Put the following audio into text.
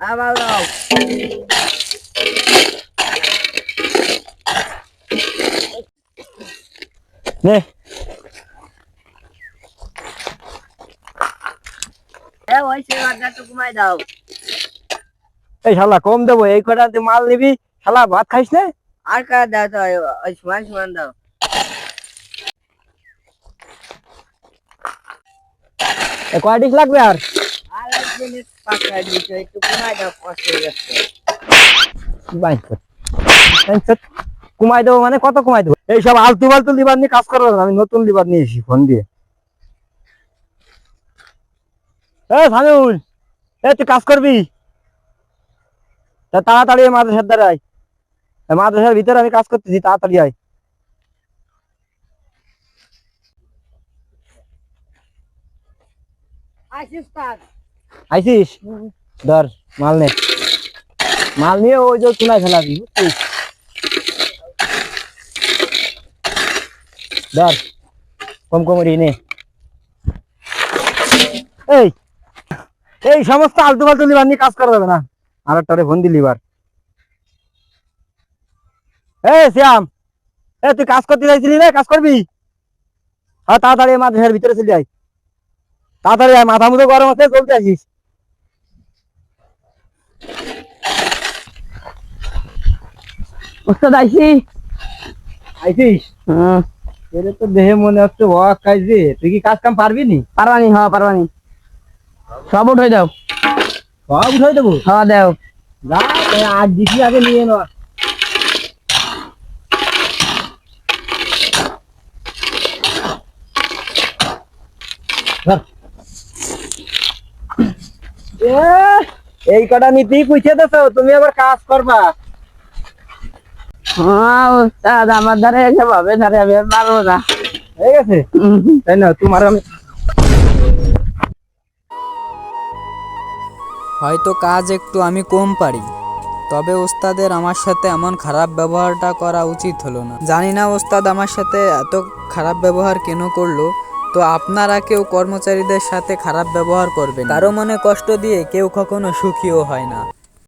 মাল দাও। নে ওই সে বাজার তো কমাই দাও। এই শালা কম দেবো, এই কটা তুই মাল নিবি শালা ভাত খাইস না। আর কা দাও তো, ওই সমান সমান দাও। কয় ডিশ লাগবে আর? আর লাগবে না, 5 দিচ্ছ, একটু কমাই দাও, কষ্ট হয়ে যাচ্ছে। কমাই দেবো মানে কত কমাই দেবো? এইসব আলতু ফালতু লিভার নিয়ে কাজ করবো না, আমি নতুন লিভার নিয়েছি ফোন দিয়ে। সামিউল, তুই কাজ করবি তা তাড়াতাড়ি মাদ্রাসার দ্বারা আয়। মাদ্রাসার ভিতরে আমি কাজ করতেছি, তাড়াতাড়ি আয়। আসিস কাজ। আইসিস? ধর মাল নে, মাল নিয়ে ওই যে চুনায় ফেলাবি, বুঝছিস? ধর কম কমরি নে। এই এই সমস্ত আলতু ফালতু লিভার নিয়ে কাজ করা যাবে না। আর একটা ফোন দিলি লিভার। শ্যাম, তুই কাজ করতে চাইছিলি না? কাজ করবি? হ্যাঁ তাড়াতাড়ি মাদ্রাসার ভিতরে চলে আয়, তাড়াতাড়ি আয়, মাথা মুথো গরম আছে, চলতে আসিস। ওস্তাদ আইছি। আইসিস? এর তো দেহে মনে হচ্ছে ওয়াক খাইছে। তুই কি কাজ কাম পারবি নি? পারবানি, হ্যাঁ পারবানি। সব উঠাই দাও। সব উঠাই দেবো? হ্যাঁ দাও। যা, আজ দিছি, আগে নিয়ে নেওয়া। এই কটা নিতেই পুষে দেছো, তুমি আবার কাজ করবা? হ্যাঁ ওস্তাদ, আমার ধারে এসে ভাবে ধারে আমি আর পারবো না। হয়ে গেছে তাই না? তোমার আমি হয়তো কাজ একটু আমি কম পারি, তবে ওস্তাদের আমার সাথে এমন খারাপ ব্যবহারটা করা উচিত হলো না। জানি না ওস্তাদ আমার সাথে এত খারাপ ব্যবহার কেন করলো। তো আপনারা কেউ কর্মচারীদের সাথে খারাপ ব্যবহার করবেন, কারো মনে কষ্ট দিয়ে কেউ কখনো সুখীও হয় না।